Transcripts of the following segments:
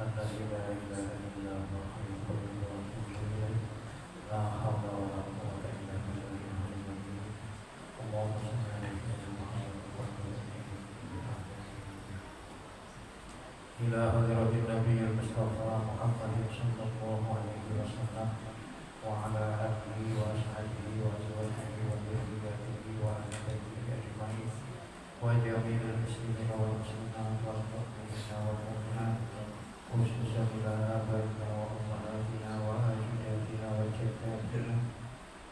الذي لا إله إلا هو الحي القيوم وأتوب إليه لا حول ولا قوة إلا بالله العلي العظيم اللهم صل على سيدنا محمد إلى حضرة النبي المصطفى محمد صلى الله عليه وسلم وعلى آله وأصحابه وأزواجه وذريته وأهل بيته أجمعين وجميع المسلمين والمسلمات والمؤمنين والمؤمنات خصوصا إلى آبائنا وأمهاتنا وأجدادنا وجداتنا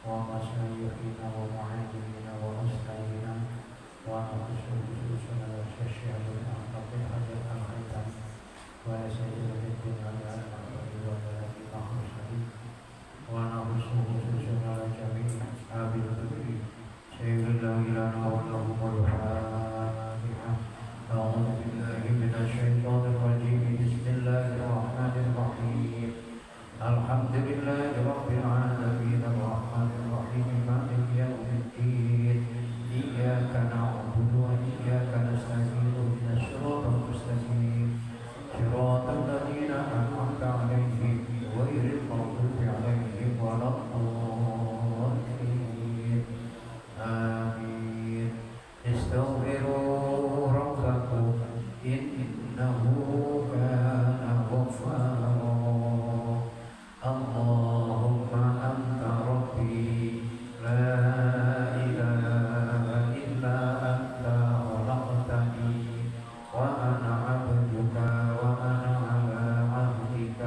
ومشايخنا ومعلمينا وأستاذنا ونخص خصوصنا الشيخ الأحمد حجر الخيطان وسيد الدين علي المعبد والذي أخرجه ونخص خصوصنا جميع أصحاب البدر سيد الله لنا ولهم الفاتحة أعوذ بالله من الشيطان الرجيم بسم الله الرحمن الرحيم الحمد لله رب العالمين الرحمن الرحيم مالك يوم الدين إياك نعبد وإياك نستعين اهدنا الصراط المستقيم صراط الذين أنعمت عليهم غير المغضوب عليهم ولا الضالين آمين استغفروا ربكم إنه كان غفارا اللهم أنت ربي لا إله إلا أنت خلقتني وأنا عبدك وأنا على عهدك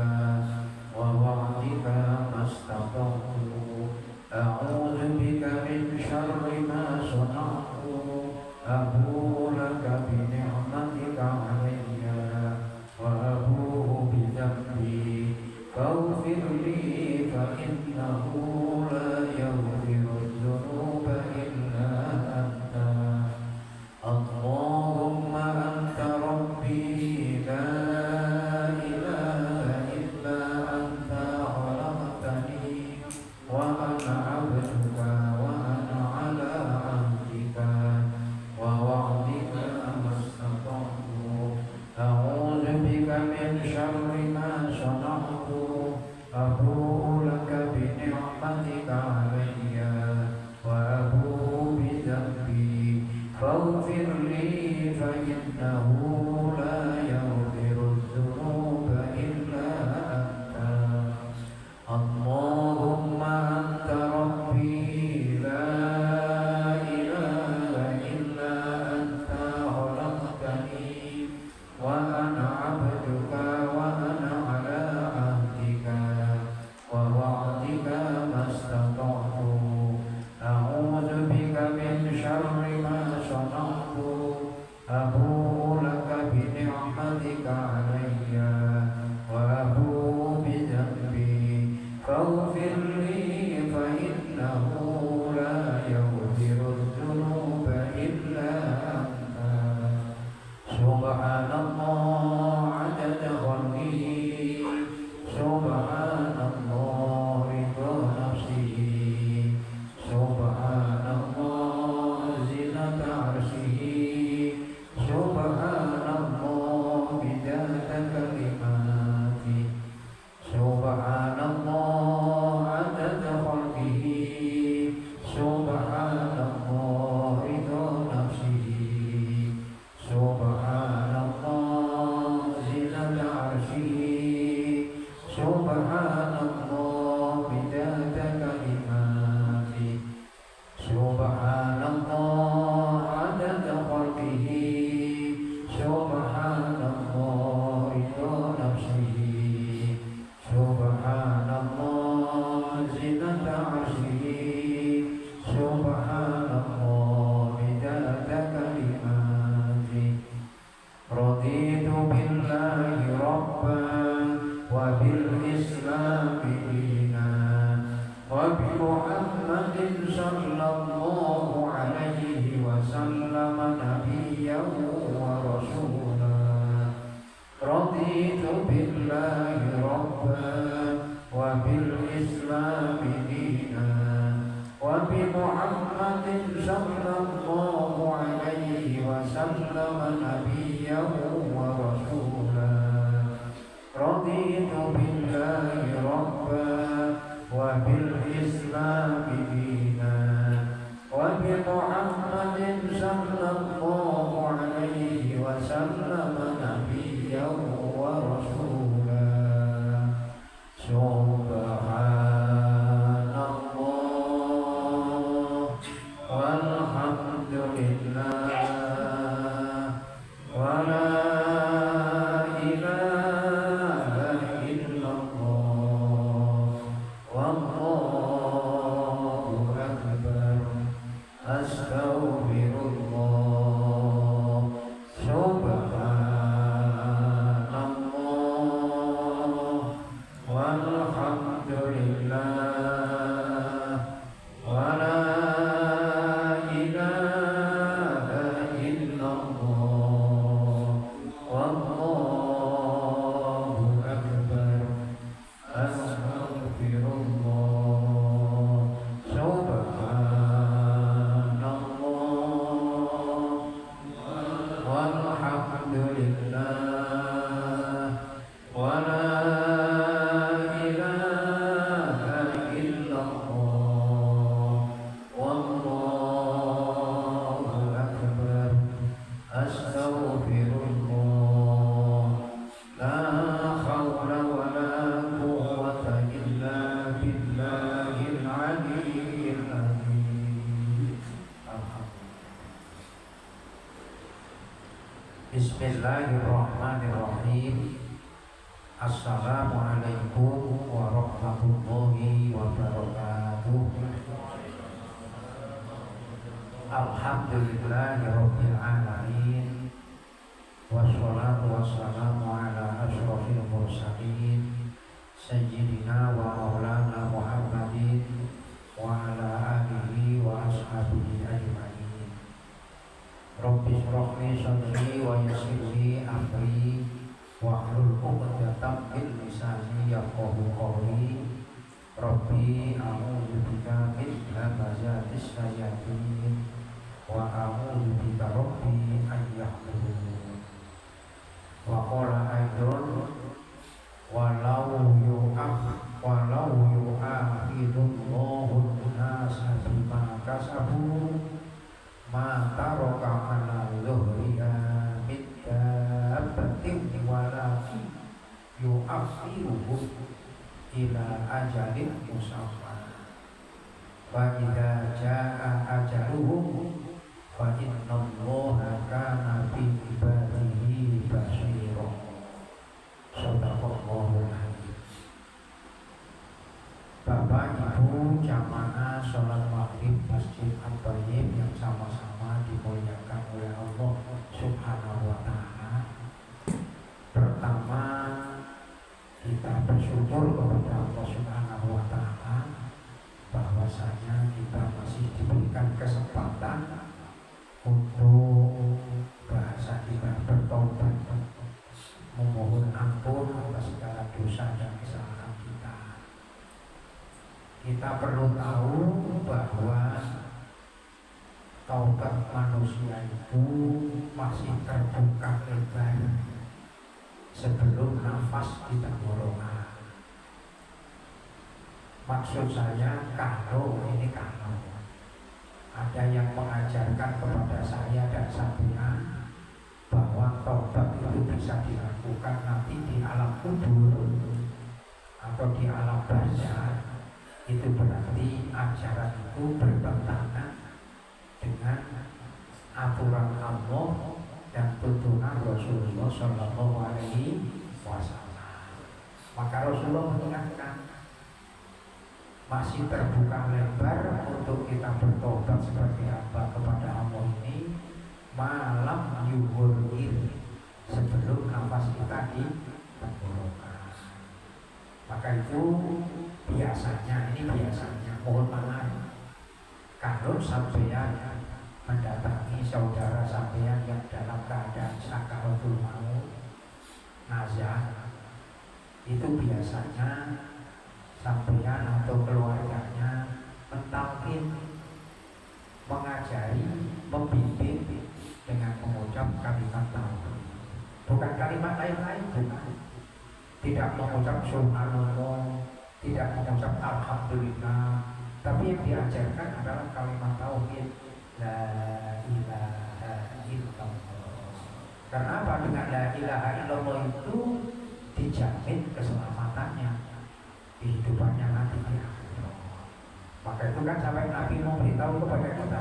ووعدك ما استطعت أعوذ بك من شر ما صنعت أبوء لك بنعمتك علي وأبوء بذنبي فاغفر لي فإنه لا يغفر الذنوب إلا أنت اللهم أنت ربي لا إله إلا أنت خلقتني وأنا عبدك وأنا على عهدك ووعدك ما استطعت أعوذ بك من شر ما صنعت أبوء لك بنعمتك علي وأبوء بذنبي فاغفر لي فإنه لا يغفر الذنوب إلا أنت اللهم أنت ربي لا إله إلا أنت خلقتني وأنا عبدك وأنا على عهدك ووعدك ما استطعت أعوذ بك من شر ما صنعت أبوء لك بنعمتك علي وأبوء بذنبي فاغفر لي فإنه لا يغفر الذنوب إلا أنت سبحان الله عدد خلقه سبحان الله رضا نفسه سبحان الله زنة عرشه سبحان الله بداية كلماته سبحان الله عدد خلقه سبحان الله رضا نفسه سبحان الله زنة عرشه سبحان الله بداية كلماته سبحان الله عدد خلقه سبحان الله رضا نفسه سبحان الله زنة عرشه سبحان الله بداية كلماته رضيت بالله ربا وبالإسلام دينا وبمحمد صلى الله عليه وسلم نبيا ورسولا رضيت بالله ربا وبالإسلام دينا وبمحمد صلى الله عليه وسلم نبيا ورسولا Assalamualaikum warahmatullahi wabarakatuh. Alhamdulillahirabbil alamin. Wassalatu wassalamu ala asyrofil mursalin sayyidina wa maulana Muhammadin wa ala alihi wa ashabihi ajma'in. Rabbi shrah li sadri wa yassir li amri wahlul 'uqdatam min lisani yafqahu qawli. Rabbi a'udzu bika min hamazatis syayatin wa a'udzu bika rabbi an yahdurun. Wa qala aidon walau yu'akhidullahu an-nasa bima kasabu ma taraka 'ala dhuhriha min dabbatin walakin yu'akhiruhum ila ajalin musamma. Fa idza jaa ajaluhum fa innallaha kana bi ibadihi basira. Shadaqallahul azim. Bapak Ibu jamaah sholat maghrib Masjid At-Thayyib yang sama-sama dimuliakan oleh Allah Subhanahu wa Ta'ala. Pertama, kita bersyukur kepada Allah Subhanahu wa Ta'ala bahwasanya kita masih diberikan kesempatan untuk bahasa kita bertobat, memohon ampun atas segala dosa dan kesalahan kita. Kita perlu tahu bahwa taubat manusia itu masih terbuka lebar sebelum nafas di tenggorokan. Maksud saya kalau ada yang mengajarkan kepada saya dan sampean bahwa taubat itu bisa dilakukan nanti di alam kubur atau di alam barzakh, itu berarti ajaran itu bertentangan dengan aturan Allah dan tuntunan Rasulullah Shallallahu Alaihi Wasallam. Maka Rasulullah mengingatkan masih terbuka lebar untuk kita bertobat seperti apa kepada Allah ini malam yuhur sebelum nafas kita di tenggorokan. Maka itu biasanya mohon maaf kalau sampean mendatangi saudara sampean yang dalam keadaan sakaratul maut nazar, itu biasanya sampean atau keluarganya mentalkin, mengajari, membimbing dengan mengucap kalimat tauhid. Bukan kalimat lain-lain, bukan. Tidak mengucap subhanallah, tidak mengucap alhamdulillah, tapi yang diajarkan adalah kalimat tauhid, la ilaha illallah. Karena apa? Dengan la ilaha illallah itu dijamin keselamatannya, kehidupannya nanti di akhirat. Maka itu kan sampai Nabi memberitahu kepada kita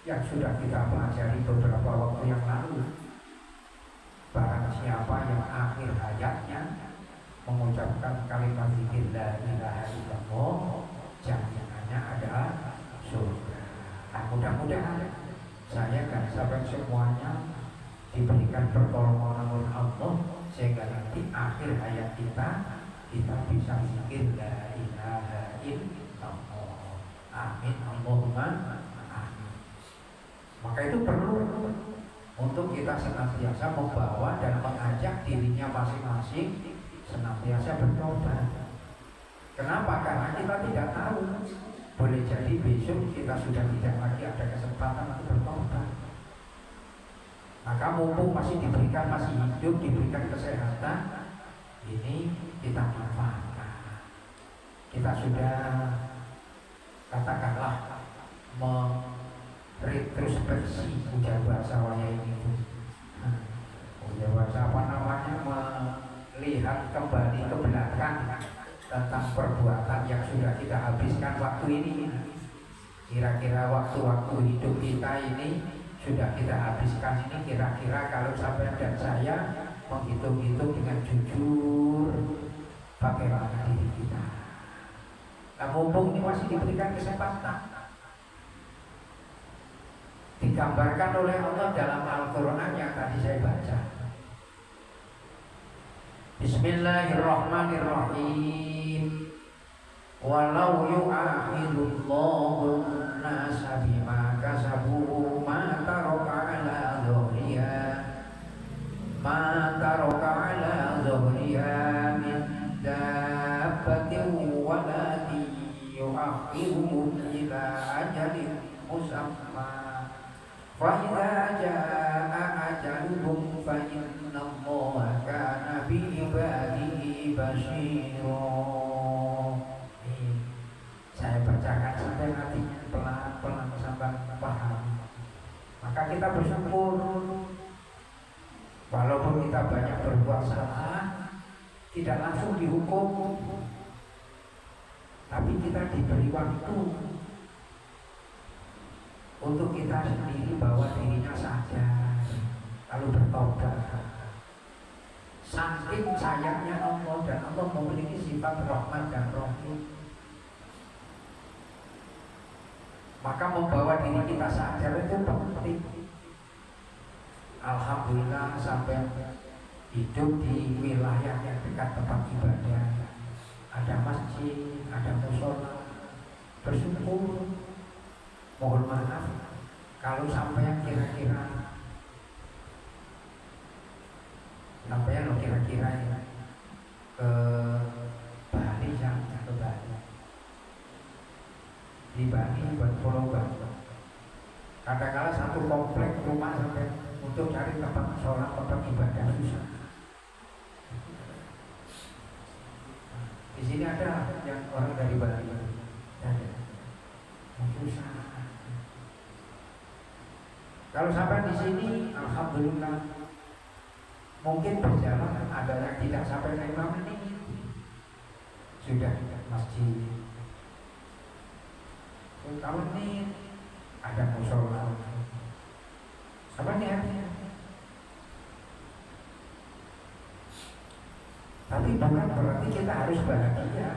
yang sudah kita pelajari beberapa waktu yang lalu, barang siapa yang akhir hayatnya mengucapkan kalimat zikir la ilaha illallah, jaminannya adalah surga. Nah, mudah-mudahan saya dan sahabat semuanya diberikan pertolongan oleh Allah sehingga nanti akhir hayat kita bisa zikir la ilaha illallah. Amin Allahumma amin. Maka itu perlu untuk kita senantiasa membawa dan mengajak dirinya masing-masing senantiasa bertobat. Kenapa? Karena kita tidak tahu, boleh jadi besok kita sudah tidak lagi ada kesempatan untuk bertobat. Maka mumpung masih diberikan, masih hidup, diberikan kesehatan, ini kita manfaatkan. Kita sudah katakanlah meretrospeksi ujar bahasa waya ini. Ujar bahasa apa namanya? Melihat kembali ke belakang tentang perbuatan yang sudah kita habiskan waktu ini. Kira-kira waktu-waktu hidup kita ini sudah kita habiskan ini, kira-kira kalau sampai dan saya menghitung-hitung dengan jujur, bagaimana diri kita. Nah, mumpung ini masih diberikan kesempatan, digambarkan oleh Allah dalam Al-Quran yang tadi saya baca. Bismillahirrahmanirrahim. Walau yu'akhidullahu an-nasa bima kasabu ma taraka ala dhuhriha min dabbatin walakin yu'akhiruhum ila ajalin musamma fa idza jaa ajaluhum fa inna Allaha kana bi ibadihi basira. Saya bacakan sampai nanti pelan-pelan sampai paham. Maka kita bersyukur, walaupun kita banyak berbuat salah, tidak langsung dihukum, tapi kita diberi waktu untuk kita sendiri bawa dirinya sadar, lalu bertobat. Saking sayangnya Allah, dan Allah memiliki sifat rahmat dan rahim, maka membawa diri kita sadar itu penting. Alhamdulillah sampai hidup di wilayah yang dekat tempat ibadah, ada masjid, ada musola, bersyukur. Mohon maaf kalau sampai kira-kira ke Bali, jangan ke Bali. Di Bali, Pulau Bali, kadang-kadang satu komplek rumah sampai untuk cari tempat sholat, tempat ibadah susah. Di sini ada yang orang dari Bali, ada susah. Kalau sampai di sini, alhamdulillah, mungkin berjalan ada yang tidak sampai 5 menit sudah masjid. Kalau ini ada musola, apa nih artinya? Tapi bukan berarti kita harus bahagia,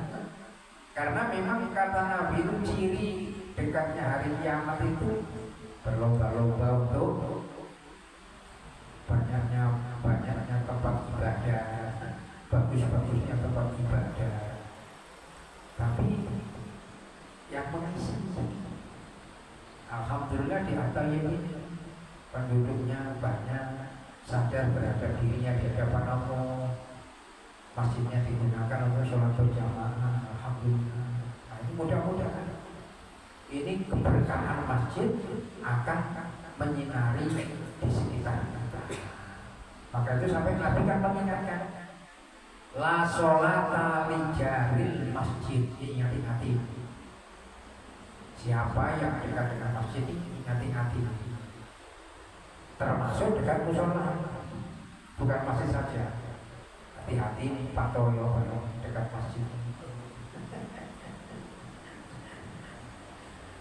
karena memang kata Nabi itu ciri dekatnya hari kiamat itu berlomba-lomba untuk banyaknya tempat ibadah, bagus-bagusnya tempat ibadah. Tapi yang mengisi, alhamdulillah di Atai ini penduduknya banyak, sadar berada dirinya di hadapan Allah, masjidnya digunakan untuk sholat berjamaah, alhamdulillah. Nah, ini mudah-mudahan ini keberkahan masjid akan menyinari di sekitar kita. Maka itu sampai Nabi kan mengingatkan, la sholata li jaril masjid, ingat-ingat. Siapa yang dekat dengan masjid ini, hati-hati. Termasuk dekat musola, bukan masjid saja. Hati-hati nih Pak Toyo dekat masjid.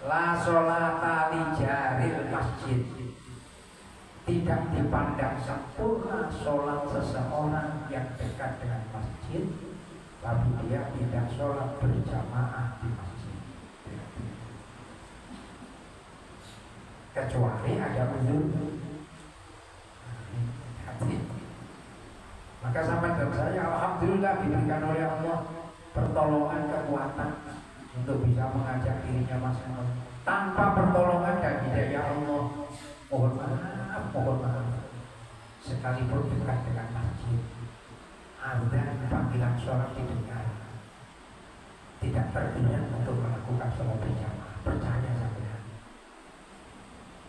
La sholata li jaril masjid, tidak dipandang sempurna sholat seseorang yang dekat dengan masjid, tapi dia tidak sholat berjamaah di masjid. Kecuali ada uzur. Maka sampai dan saya alhamdulillah diberikan oleh Allah pertolongan, kekuatan untuk bisa mengajak dirinya masing-masing. Tanpa pertolongan dan hidayah Allah, mohon maaf, sekalipun dekat dengan masjid, adzan panggilan sholat didengar, tidak tergerak untuk melakukan sholat berjamaah. Percaya saya.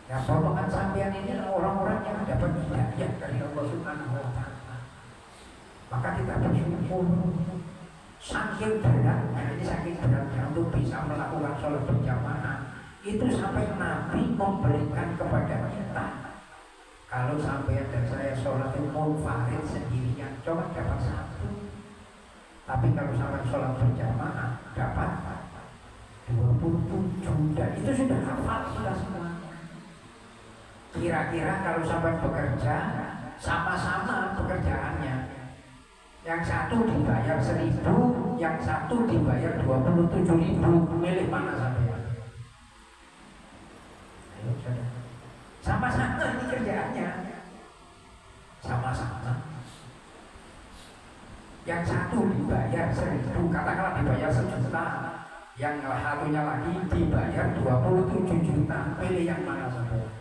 Ya, potongan sampean ini orang-orang yang dapat hidayah dari Allah Subhanahu wa Ta'ala. Maka kita bersyukur, saking beratnya untuk bisa melakukan sholat berjamaah. Itu sampai Nabi memberikan kepada kita, kalau sampai dan saya sholat itu munfarid sendirian, coba dapat 1. Tapi kalau sampai sholat berjamaah dapat 27. Dan itu sudah hafal sudah semua. Kira-kira kalau sampai bekerja sama-sama pekerjaannya, Yang satu dibayar 1.000, yang satu dibayar 27.000. Milih mana sampean? Ayo saudara. Sama-sama ini kerjaannya. Sama-sama. Yang satu dibayar 1.000, katakanlah dibayar 1.000.000. Yang satunya lagi dibayar 27 juta. Pilih yang mana saudara?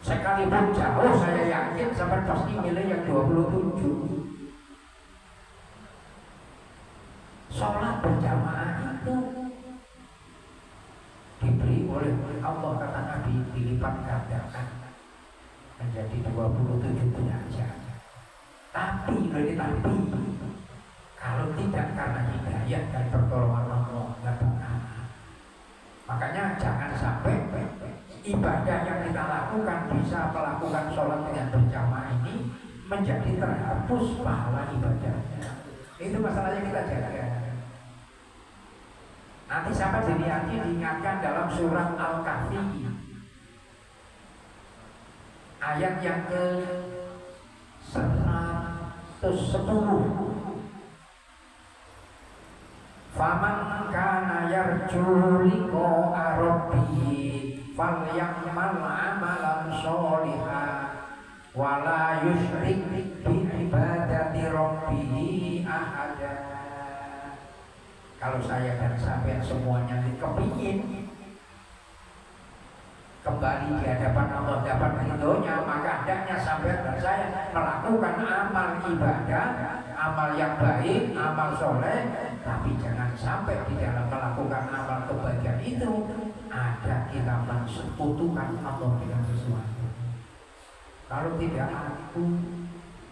Sekalipun jauh, saya yakin sampai pasti milih yang 27. Sholat berjamaah itu diberi oleh Allah, kata Nabi, dilipat gandakan menjadi 27 derajat. Tapi kalau tidak karena hidayah dan pertolongan Allah, nggak bakal. Makanya jangan sampai ibadah yang kita lakukan, bisa melakukan sholat dengan berjamaah ini menjadi terhapus pahala ibadahnya. Itu masalahnya, kita jaga. Nanti sampai dilihatnya diingatkan dalam surat Al-Kahfi ayat yang ke 110. Faman kana yarju liqa'a rabbih falyamal amalan sholihan wala yusyrik bi ibadati rabbih ahada. Kalau saya dan sampean semuanya kepingin kembali di hadapan Allah, dapat ridhonya, maka hendaknya sampean dan saya melakukan amal ibadah, amal yang baik, amal soleh. Tapi jangan sampai di dalam melakukan amal kebahagiaan itu ada kita mensekutukan Allah dengan sesuatu. Kalau tidak aku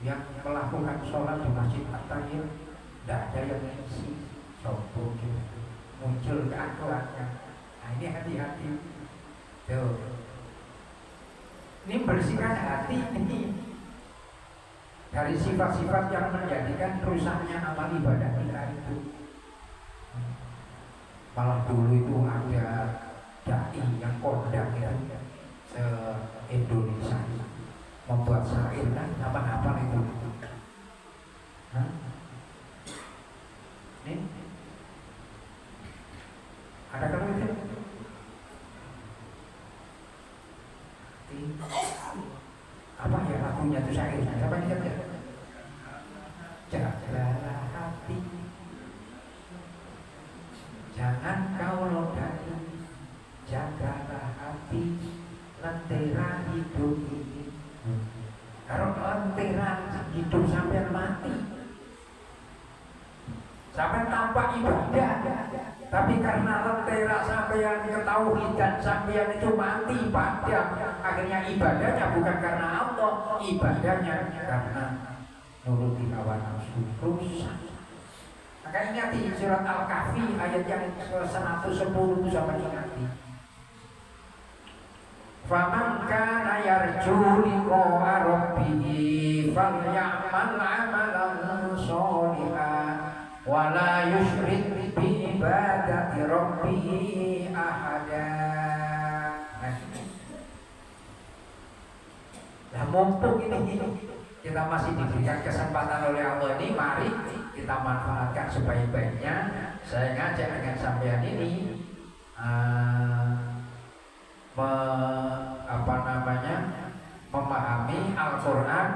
yang melakukan sholat di Masjid At-Tahir, tidak ada yang ngisi, sombong gitu, muncul keakuannya. Nah ini hati-hati. Tuh. Ini bersihkan hati ini dari sifat-sifat yang menjadikan rusaknya amal ibadah kita itu. Malah dulu itu ada dai yang kondang ya, se-Indonesia membuat syair kan, apa-apa itu. Hah? Ini ada kalau itu apa ya lagunya itu syairnya? Siapa ingat ya? Jagalah hati, jangan kau nodai, jagalah hati, lentera hidup ini. Kalau lentera hidup sampai mati, sampai tanpa ibadah, tapi karena lentera sampean ketahui dan sampean itu mati padam, akhirnya ibadahnya bukan karena Allah, ibadahnya karena nuruti hawa nafsu rusak. Maka ingati surat Al-Kahfi ayat yang 110 sampai ingati. Faman kana yarju liqa'a rabbih falyamal 'amalan sholihan wala yusyrik bi ibadati rabbih ahada. Nah, mumpung ini kita masih diberikan kesempatan oleh Allah ini, mari kita manfaatkan sebaik-baiknya. Saya ngajak dengan sampean ini memahami Al-Quran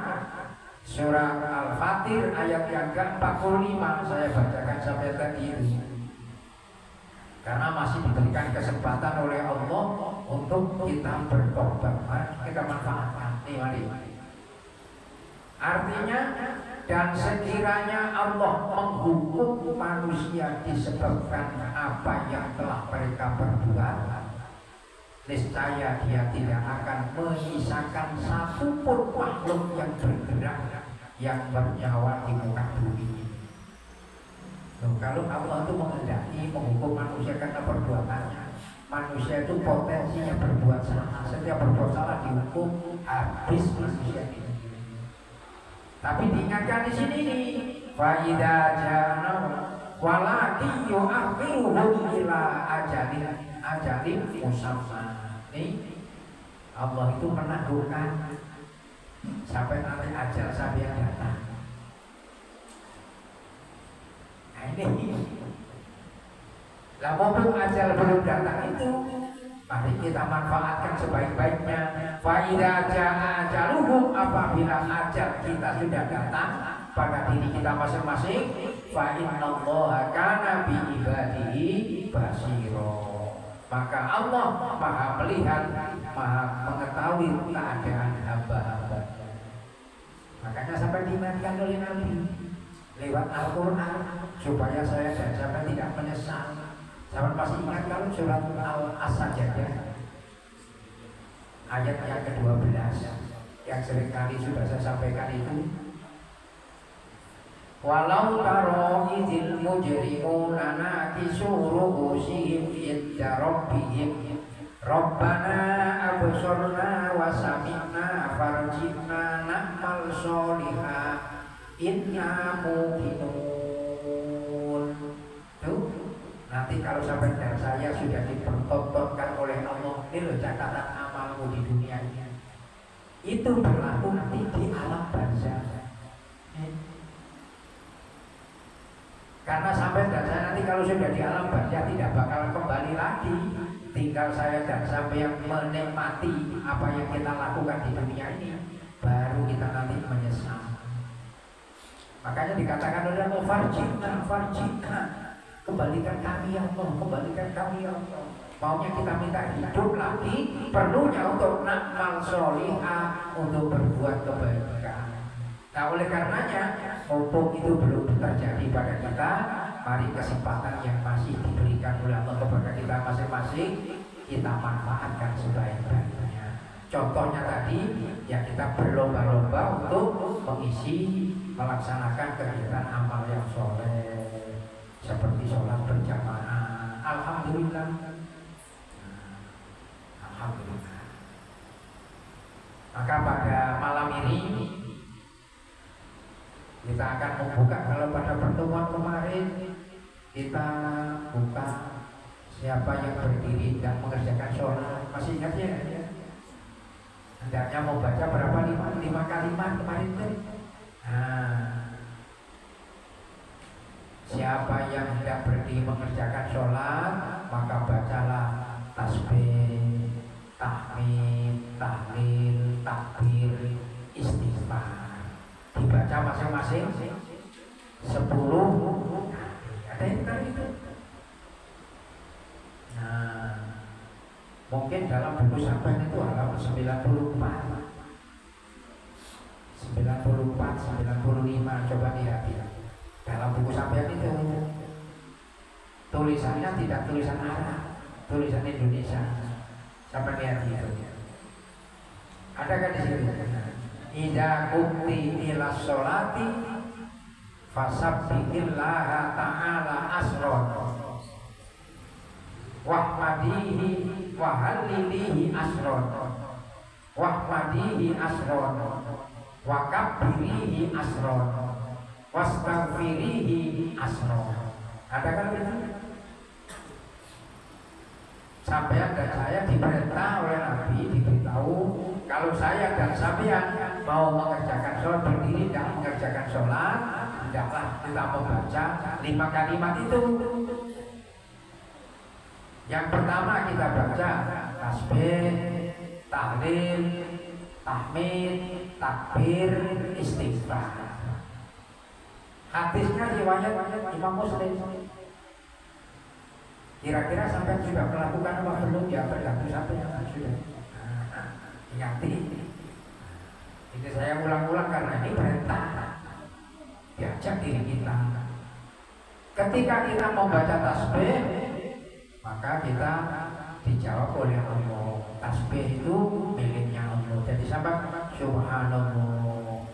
surah Al-Fatir ayat yang ke-45. Saya bacakan sampai tadi itu karena masih diberikan kesempatan oleh Allah untuk kita bertobat. Kita manfaatkan nih, mari. Artinya, dan sekiranya Allah menghukum manusia disebabkan apa yang telah mereka perbuat, niscaya dia tidak akan menyisakan satupun makhluk yang bergerak yang bernyawa di muka bumi. Kalau Allah itu menghendaki menghukum manusia karena perbuatannya, manusia itu potensinya berbuat salah. Setiap berbuat salah dihukum habis manusia ini. Tapi diingatkan di sini nih, faida jana walaki yu'akhiruhum ila ajalin musamma. Nih, Allah itu menangguhkan sampai nanti ajal sampai datang. ini. Lah mumpung ajal belum datang itu, mari kita manfaatkan sebaik-baiknya. Fa idza jaa ajaluhum, apabila ajal kita sudah datang pada diri kita masing-masing, fa innallaha kana bi ibadihi basira. Maka Allah Maha melihat, Maha mengetahui keadaan hamba-hamba. Makanya sampai diingatkan oleh Nabi lewat Al-Quran supaya saya dan sampai tidak menyesal. Sampai masih ingat kalau surat As-Sajdah ayat yang ke-12 yang seringkali sudah saya sampaikan itu, walau taro idil mujrimuna nakisu ru'usihim inda rabbihim rabbana absorna wa sami'na farjina na'mal sholiha inna muqinun. Tuh, nanti kalau sampai dan saya sudah dipertontonkan oleh Allah, ini loh catatan amalmu di dunia ini. Itu berlaku nanti di alam barzakh. Karena sampai dan saya nanti kalau sudah di alam barzakh tidak bakal kembali lagi. Tinggal saya dan sampai yang menikmati apa yang kita lakukan di dunia ini, baru kita nanti menyesal. Makanya dikatakan oleh Allah, farjina, kembalikan kami ya Allah, kembalikan kami ya Allah. Maunya kita minta hidup lagi, perlunya untuk na'mal sholiha, untuk berbuat kebaikan. Nah oleh karenanya, mumpung itu belum terjadi pada kita, mari kesempatan yang masih diberikan oleh Allah kepada kita masing-masing, kita manfaatkan sebaik-baiknya. Contohnya tadi, ya kita berlomba-lomba untuk mengisi, melaksanakan kegiatan amal yang soleh, seperti sholat berjamaah. Alhamdulillah. Alhamdulillah. Maka pada malam ini kita akan membuka, kalau pada pertemuan kemarin kita buka siapa yang berdiri dan mengerjakan sholat. Masih ingat ya? Hendaknya mau baca berapa? 5 kalimat kemarin tuh. Nah, siapa yang hendak berdiri mengerjakan sholat, maka bacalah tasbih, tahmid, tahlil, takbir, istighfar. Dibaca masing-masing 10. Ada yang tadi itu. Nah, mungkin dalam buku sampean itu halaman 94, 95, coba lihat ya. Dalam buku sampean itu tulisannya tidak tulisan Arab, tulisan Indonesia. Sampai lihat itu. Ada kan di situ? Idza qumti ila sholati fasabbihillaha ta'ala asron wahmadihi wahallilihi asron wahmadihi asron wakabbirihi asron wastaghfirihi asron. Ada kan itu? Sampean dan saya diperintah oleh Nabi, diberitahu kalau saya dan sampean mau mengerjakan sholat, berdiri dan mengerjakan sholat, hendaklah kita membaca 5 kalimat itu. Yang pertama kita baca tasbih, tahlil, tahmid, takbir, istighfar. Hadisnya riwayat Imam Muslim. Kira-kira sampai sudah melakukan apa belum? Ya tergantung sampai sudah. Ingati. Ini saya ulang-ulang karena ini perintah. Diajak diri kita. Ketika kita membaca tasbih, maka kita dijawab oleh Allah. Tasbih itu miliknya Allah. Jadi sampai subhanallah.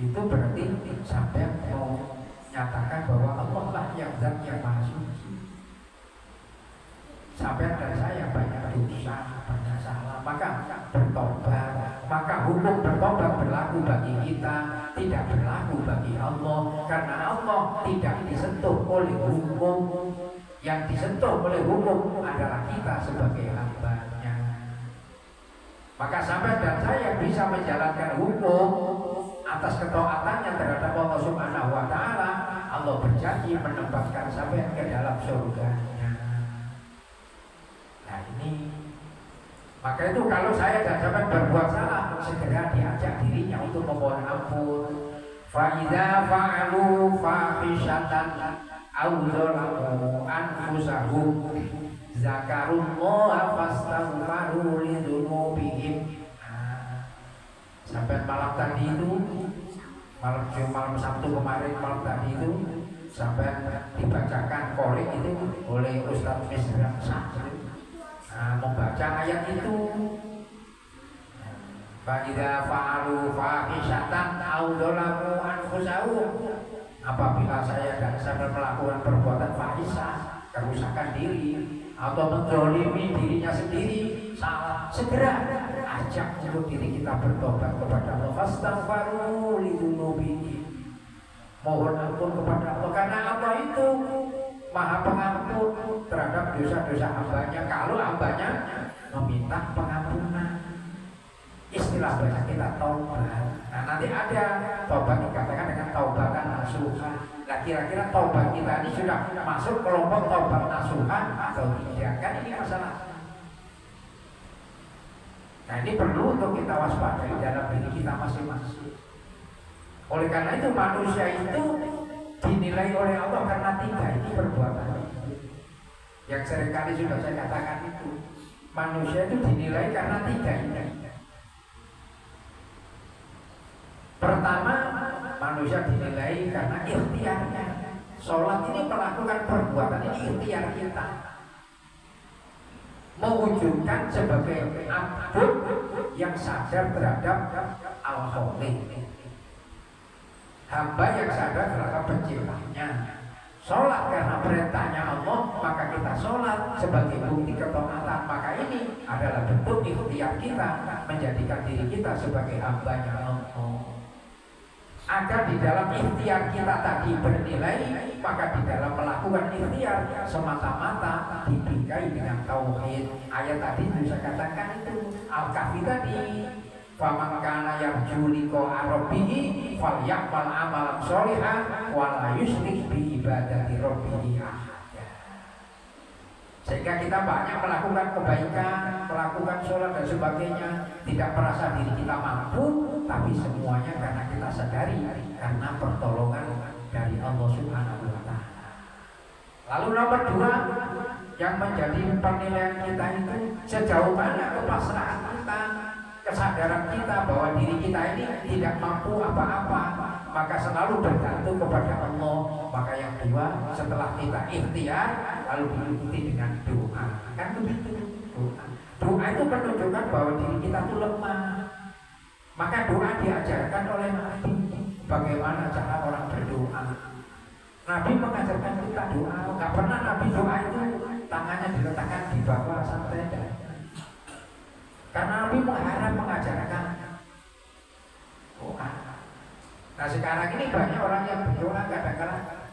Itu berarti sampai mau nyatakan bahwa Allah lah yang zat yang maha suci. Sampai dan saya banyak dosa, banyak salah, maka bertobat. Maka hukum bertobat berlaku bagi kita, tidak berlaku bagi Allah. Karena Allah tidak disentuh oleh hukum. Yang disentuh oleh hukum adalah kita sebagai hamba-Nya. Maka sampai dan saya bisa menjalankan hukum atas ketaatannya terhadap Allah Subhanahu wa Ta'ala. Allah berjanji menempatkan sampai ke dalam surganya. Nah ini, maka itu kalau saya dan sampai berbuat salah, segera diajak dirinya untuk memohon ampun. Fa'idza fa'alu fahishatan aw zalamu anfusahum zakarullaha fastaghfaru lidzunubihim. Sampai malam tadi itu, malam Sabtu kemarin malam tadi itu, sampai dibacakan qorik itu oleh Ustaz Misran membaca ayat itu. Fa'idza fa'alu fahishatan aw zalamu anfusahum, apabila saya dan sampai melakukan perbuatan fahisah, kerusakan diri atau menzalimi dirinya sendiri, salah, segera ajak untuk diri kita bertobat kepada Allah. Fastaghfiru lidzunubihim, mohon ampun kepada Allah, karena Allah itu Maha Pengampun terhadap dosa-dosa hambanya kalau hambanya meminta pengampunan. Istilah bahasa kita taubat. Nah nanti ada taubat dikatakan dengan taubatan nasuha. Nah kira-kira taubat kita ini sudah masuk kelompok taubat nasuha atau tidak? Kan ini masalah. Nah ini perlu untuk kita waspadai dalam diri kita masing-masing. Oleh karena itu manusia itu dinilai oleh Allah karena tiga ini perbuatan. Yang seringkali sudah saya katakan itu, manusia itu dinilai karena tiga ini. Pertama, manusia dinilai karena ikhtiarnya. Sholat ini melakukan perbuatan ini ikhtiar kita, mewujudkan sebagai abd yang sadar terhadap al-khaliq, hamba yang sadar terhadap penciptanya. Sholat karena perintahnya Allah, maka kita sholat sebagai bukti ketaatan. Maka ini adalah bentuk ikhtiar kita menjadikan diri kita sebagai hambanya Allah. Agar di dalam ikhtiar kita tadi bernilai, maka di dalam melakukan ikhtiar semata-mata dibingkai dengan tauhid. Ayat tadi saya katakan itu Al-Kahfi tadi, faman kana yarju liqa'a rabbih falyamal amalan sholihan wa la yusyrik bi ibadati rabbih ahada. Sehingga kita banyak melakukan kebaikan, melakukan sholat dan sebagainya, tidak merasa diri kita mampu, tapi semuanya karena kita sadari karena pertolongan dari Allah Subhanahu wa Ta'ala. Lalu nomor dua, yang menjadi penilaian kita itu sejauh mana kepasrahan kita, kesadaran kita bahwa diri kita ini tidak mampu apa-apa, maka selalu bergantung kepada Allah. Maka yang dua, setelah kita ikhtiar lalu diikuti dengan doa. Kan begitu, doa. Doa itu menunjukkan bahwa diri kita itu lemah. Maka doa diajarkan oleh Nabi. Bagaimana cara orang berdoa? Nabi mengajarkan kita doa. Gak pernah Nabi doa itu tangannya diletakkan di bawah santai. Karena Nabi mengajarkan doa. Nah sekarang ini banyak orang yang berdoa kadang-kadang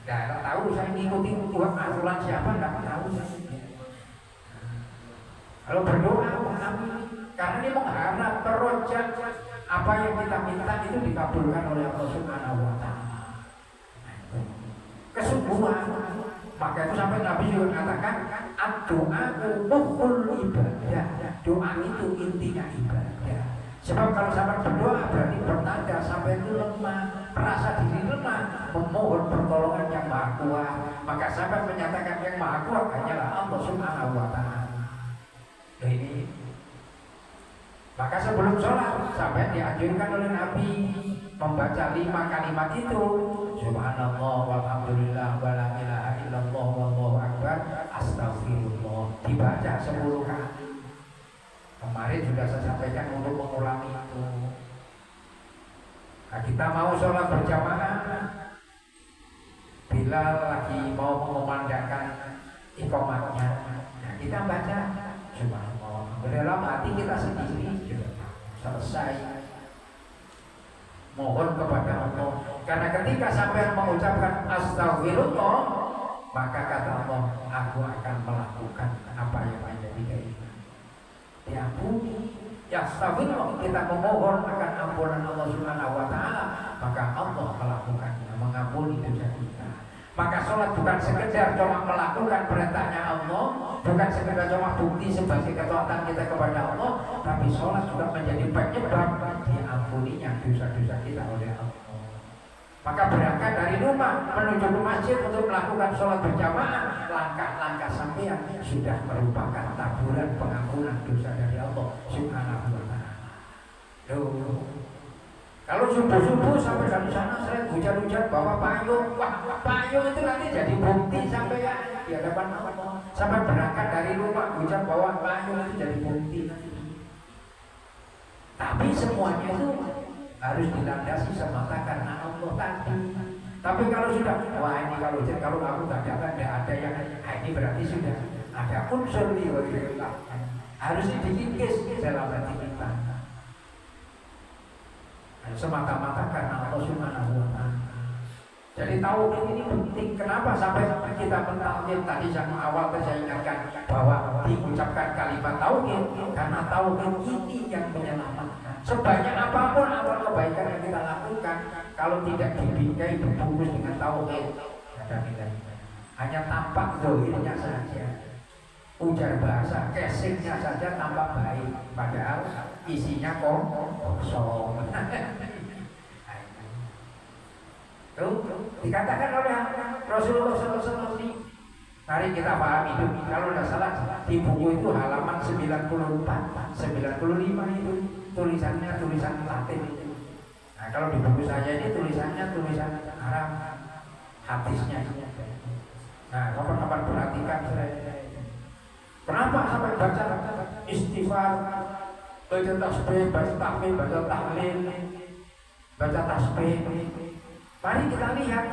nggak tahu, saya ngikuti Tuhan aturan siapa nggak tahu. Kalau berdoa Nabi, karena ini mengharap merojak apa yang kita minta itu dikabulkan oleh Allah Subhanahu wa Ta'ala. Kesungguhan. Maka itu sampai Nabi juga mengatakan doa mukhul ibadah. Doa itu intinya ibadah. Sebab kalau sampai berdoa berarti bertanda sampai itu lemah, merasa diri lemah, memohon pertolongan yang maha kuat. Maka sampai menyatakan yang maha kuat hanyalah Allah Subhanahu wa Ta'ala. Ini. Maka sebelum sholat sampai dianjurkan oleh Nabi membaca 5 kalimat itu. Subhanallah walhamdulillah wala ilaha illallah wallahu akbar astagfirullah. Dibaca 10 kali. Kemarin sudah saya sampaikan untuk mengulangi itu. Nah, kita mau sholat berjamaah, bila lagi mau mengumandangkan iqamatnya, nah kita baca subhanallah dalam hati kita sendiri. Selesai, mohon kepada Allah. Karena ketika sampai mengucapkan astagfirullah, maka kata Allah, aku akan melakukan apa yang menjadi keinginan. Diampuni. Ya astagfirullah, kita memohon akan ampunan Allah Subhanahu wa Ta'ala, maka Allah melakukannya. Maka sholat bukan sekedar cuma melakukan perintahnya Allah, bukan sekedar cuma bukti sebagai ketaatan kita kepada Allah, tapi sholat juga menjadi penyebab diampuninya dosa-dosa kita oleh Allah. Maka berangkat dari rumah menuju ke masjid untuk melakukan sholat berjamaah, langkah-langkah sampean sudah merupakan taburan pengampunan dosa dari Allah Subhanahu wa Ta'ala. Kalau subuh-subuh sampai dari sana saya hujan-hujan bawa payung, wah payung itu nanti jadi bukti sampai ya di hadapan Allah. Sampai berangkat dari rumah hujan bawa payung itu jadi bukti. Tapi semuanya itu harus dilandasi semata karena Allah tadi. Tapi kalau sudah, wah ini kalau aku nggak ada yang, ini berarti sudah ada unsur harus dikikis dalam hati kita. Semata-mata karena Allah Subhanahu wa Ta'ala. Jadi tauhid ini penting. Kenapa sampai kita mentauhid? Tadi yang awal saya ingatkan bahwa diucapkan kalimat tauhid karena tauhid ini yang menyelamatkan. Sebanyak apapun amal kebaikan yang kita lakukan, kalau tidak dibingkai dibungkus dengan tauhid, ada nilainya. Hanya tampak zahirnya saja, ujar bahasa, casingnya saja tampak baik, padahal isinya kosong. Tuh, dikatakan oleh Rasulullah SAW. Mari kita pahami itu. Kalau tidak salah di buku itu halaman 94, 95 itu tulisan Latin itu. Nah, kalau di buku saya ini tulisan Arab, hadisnya. Nah, kapan-kapan perhatikan saya. Kenapa sampai baca istighfar, baca tasbih, baca tahmid, baca tahlil, baca tasbih? Mari kita lihat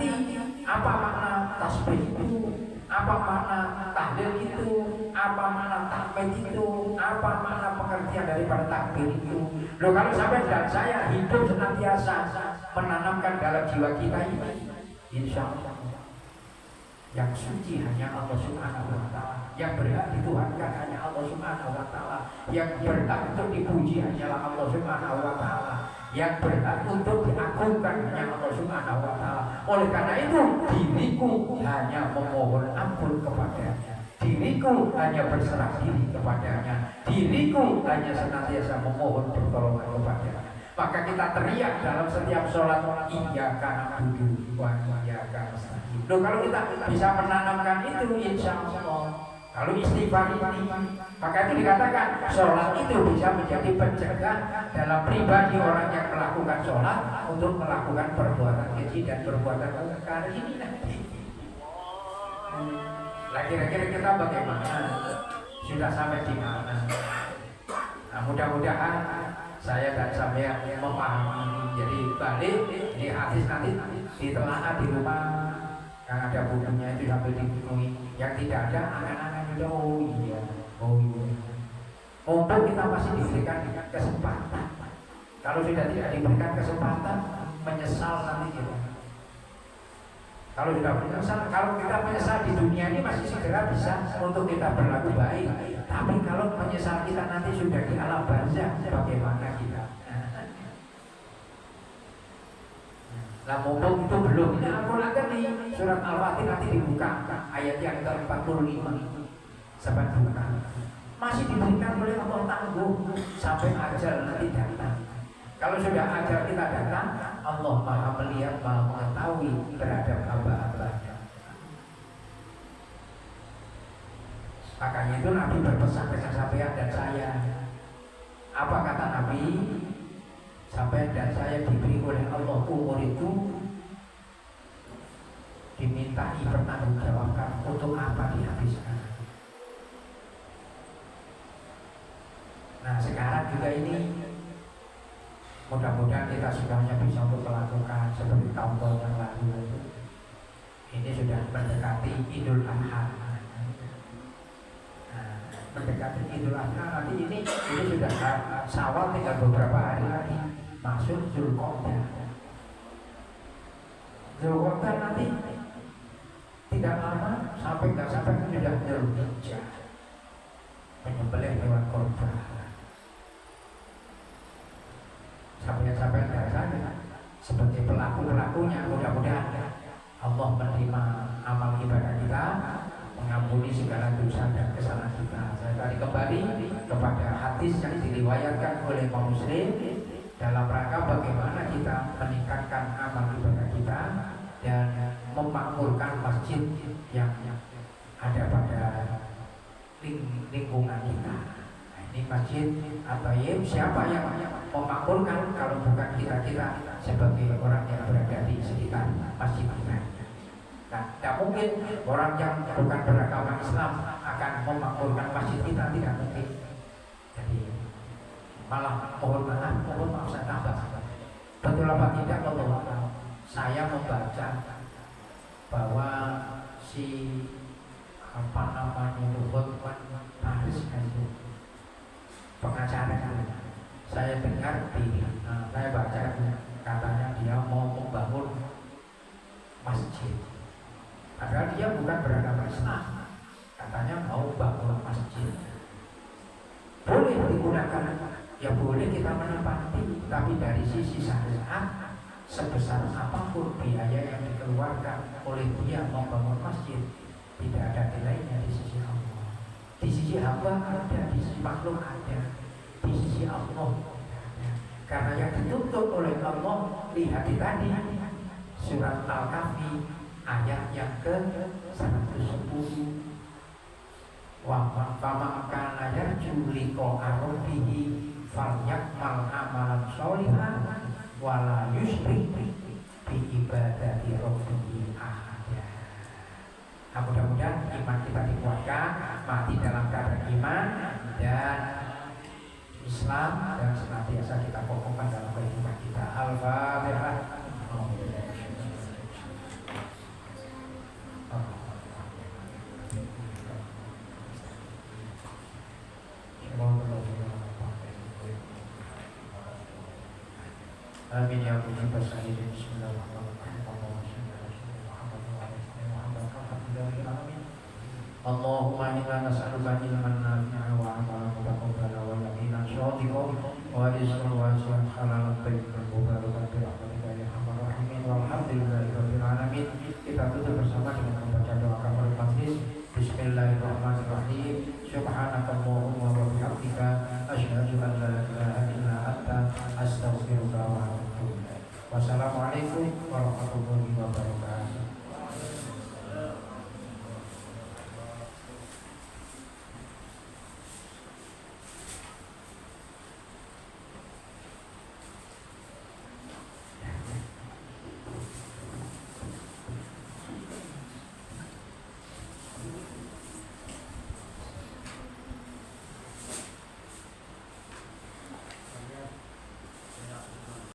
apa makna tasbih itu, apa makna tahlil itu, apa makna tahmid itu, apa makna pengertian daripada takbir itu. Loh, kalau sampai dan saya hidup senantiasa menanamkan dalam jiwa kita ini, insya Allah yang suci hanya Allah Subhanahu wa Ta'ala, yang berhak dituhankan hanya Allah Subhanahu wa Ta'ala, yang berhak untuk dipuji hanyalah Allah Subhanahu wa Ta'ala, yang berhak untuk diagungkan hanya Allah Subhanahu wa Ta'ala. Oleh karena itu diriku hanya memohon ampun kepadanya, diriku hanya berserah diri kepadanya, diriku hanya senantiasa memohon pertolongan kepadanya. Maka kita teriak dalam setiap sholat, iyyaka na'budu wa iyyaka nasta'in. Loh, kalau kita bisa menanamkan itu, insya Allah, kalau istighfar ini, maka itu dikatakan sholat itu bisa menjadi pencegah dalam pribadi orang yang melakukan sholat untuk melakukan perbuatan keji dan perbuatan mungkar ini nanti. Lah kira-kira kita bagaimana? Sudah sampai di mana? Nah, mudah-mudahan saya dan sampean memahami ini. Jadi balik di hadis nanti ditelaah di rumah, yang ada bukunya itu sampai dipenuhi. Yang tidak ada angan-angan juga, oh iya. Mumpung kita masih diberikan kesempatan. Kalau sudah tidak diberikan kesempatan, menyesal nanti kita. Kalau sudah menyesal, kalau kita menyesal di dunia ini masih segera bisa untuk kita berlaku baik. Tapi kalau menyesal kita nanti sudah di alam barzah, bagaimana kita? Nah, mumpung itu belum, ini Al-Quran kan di surat Al-Fatih nanti dibuka ayat yang ke-45 sampai buka. Masih diberikan oleh Allah tangguh sampai ajal nanti datang. Kalau sudah ajal kita datang, Allah Maha melihat, Maha mengetahui terhadap hamba-hambanya. Makanya itu Nabi berpesan dengan sampean dan saya. Apa kata Nabi? Sampai dan saya diberi oleh Allah umur itu dimintai pertanggungjawabkan untuk apa dihabiskan. Nah, sekarang juga ini mudah-mudahan kita sudah bisa untuk melakukan seperti tahun-tahun yang lalu. Ini sudah mendekati Idul Adha. Mendekati Idul Adha nanti ini sudah Syawal, tinggal beberapa hari lagi masuk Zulqa'dah. Zulqa'dah nanti tidak lama sampai sudah Dzulhijjah, menyembelih hewan kurban. Sampai dari sana sebagai pelakunya mudah-mudahan Allah menerima amal ibadah kita, mengampuni segala dosa dan kesalahan kita. Saya tadi kembali kepada hadis yang diriwayatkan oleh Imam Muslim dalam rangka bagaimana kita meningkatkan amal ibadah kita dan memakmurkan masjid yang ada pada lingkungan kita. Nah, ini masjid At-Thayyib, siapa yang memakmurkan kalau bukan kita sebagai orang yang berada di sekitar masjid kita. Nah, tidak mungkin orang yang bukan beragama Islam akan memakmurkan masjid kita, tidak mungkin. Jadi malah mohon maaf saya tambah. Betul apa tidak Allah? Saya membaca bahwa si apa namanya Luhut Paris itu pengacara, saya dengar saya baca katanya dia mau membangun masjid. Padahal dia bukan beragama Islam, katanya mau bangun masjid. Boleh digunakan, ya boleh kita menempati, tapi dari sisi syariat sebesar apapun biaya yang dikeluarkan oleh dia membangun masjid, tidak ada nilainya di sisi Allah. Di sisi hamba ada, di sisi makhluk ada, di sisi Allah ada. Karena yang dituntut oleh Allah, lihat di tadi surat Al-Kahfi ayat yang ke-110. Wa fama kana yarju liqa rabbih falyakmal amalan sholihan wala yusyrik bi ibadati rabbih ahada. Nah, mudah-mudahan iman kita dikuatkan, mati dalam keadaan iman dan Islam, dan senantiasa kita kokohkan dalam kehidupan kita. Al-Fatihah. Amin ya rabbal alamin. Bismillahirrahmanirrahim. Allahumma inna nas'aluka ilman nafi'an wa amalan mutaqabbalan wa yaqinan shadiqan wa rizqan wasi'an halalan thayyiban mubarakan bi rahmatika ya arhamar rahimin. Walhamdulillahi rabbil alamin. Kita tutup bersama dengan membaca doa kafaratul majlis. Bismillahirrahmanirrahim. Subhanakallahumma wa bihamdika asyhadu an la ilaha illa anta astaghfiruka wa atubu ilaik. Wassalamualaikum